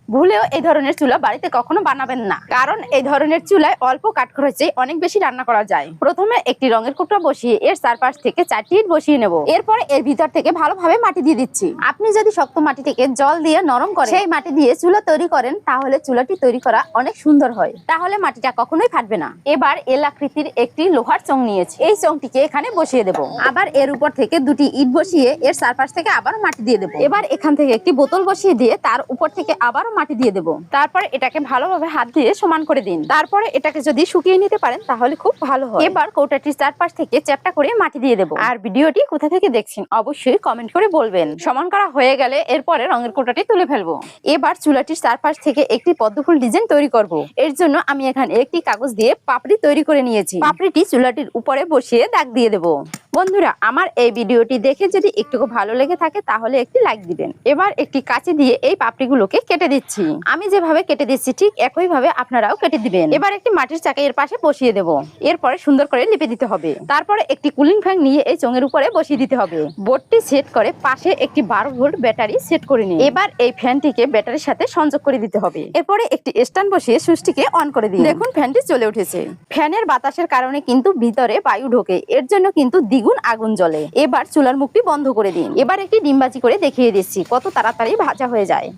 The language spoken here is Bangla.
ভুলেও এই ধরনের চুলা বাড়িতে কখনো বানাবেন না, কারণ এই ধরনের চুলায় অল্প কাঠ খরচে অনেক বেশি রান্না করা যায়। প্রথমে একটি রঙের কোপড়া বসিয়ে এর চারপাশ থেকে 4টি ইট বসিয়ে নেব। এরপর এর ভিতর থেকে ভালোভাবে মাটি দিয়ে দিচ্ছি। আপনি যদি শক্ত মাটিটিকে জল দিয়ে নরম করে সেই মাটি দিয়ে চুলা তৈরি করেন, তাহলে চুলাটি তৈরি করা অনেক সুন্দর হয়। তাহলে মাটিটা কখনোই ফাটবে না। এবার এল আকৃতির একটি লোহার চং নিয়েছি, এই চংটিকে এখানে বসিয়ে দেব। আবার এর উপর থেকে দুটি ইট বসিয়ে এর চারপাশ থেকে আবার মাটি দিয়ে দেব। এবার এখান থেকে একটি বোতল বসিয়ে দিয়ে তার উপর থেকে আবারও মাটি দিয়ে দেব। তারপর এটাকে ভালোভাবে হাত দিয়ে সমান করে দিন। তারপরে এটাকে যদি শুকিয়ে নিতে পারেন তাহলে খুব ভালো হয়। এবার কৌটাটির চারপাশ থেকে চ্যাপ্টা করে মাটি দিয়ে দেব। আর ভিডিওটি কোথা থেকে দেখছেন অবশ্যই কমেন্ট করে বলবেন। সমান করা হয়ে গেলে এরপরে রঙের কৌটাটি তুলে ফেলবো। এবার চুলাটির চারপাশ থেকে একটি পদ্মফুল ডিজাইন তৈরি করব। এর জন্য আমি এখানে একটি কাগজ দিয়ে পাপড়ি তৈরি করে নিয়েছি। পাপড়িটি চুলাটির উপরে বসিয়ে দাগ দিয়ে দেব। বন্ধুরা, আমার এই ভিডিওটি দেখে যদি একটু ভালো লেগে থাকে তাহলে একটি লাইক দিবেন। এবার একটি কাঁচি দিয়ে এই পাপড়িগুলোকে কেটে দিচ্ছি। আমি যেভাবে কেটে দিচ্ছি ঠিক একই ভাবে আপনারাও কেটে দিবেন। এবার একটি মাটির চাকা এর পাশে বসিয়ে দেব। এরপরে সুন্দর করে লিপে দিতে হবে। তারপরে একটি কুলিং ফ্যান নিয়ে এই চোঙের উপরে বসিয়ে দিতে হবে। বোর্ডটি সেট করে পাশে একটি 12 ভোল্ট ব্যাটারি সেট করে নিন। এবার এই ফ্যানটিকে ব্যাটারির সাথে সংযোগ করে দিতে হবে। এরপরে একটি স্ট্যান্ড বসিয়ে সুইচটিকে অন করে দিন। দেখুন ফ্যানটি চলে উঠেছে। ফ্যানের বাতাসের কারণে কিন্তু ভিতরে বায়ু ঢোকে, এর জন্য কিন্তু দ্বিগুণ আগুন জ্বলে। এবার চুলার মুখটি বন্ধ করে দিন। এবার একটি ডিমবাজি করে দেখিয়ে দিচ্ছি কত তাড়াতাড়ি ভাজা হয়ে যায়।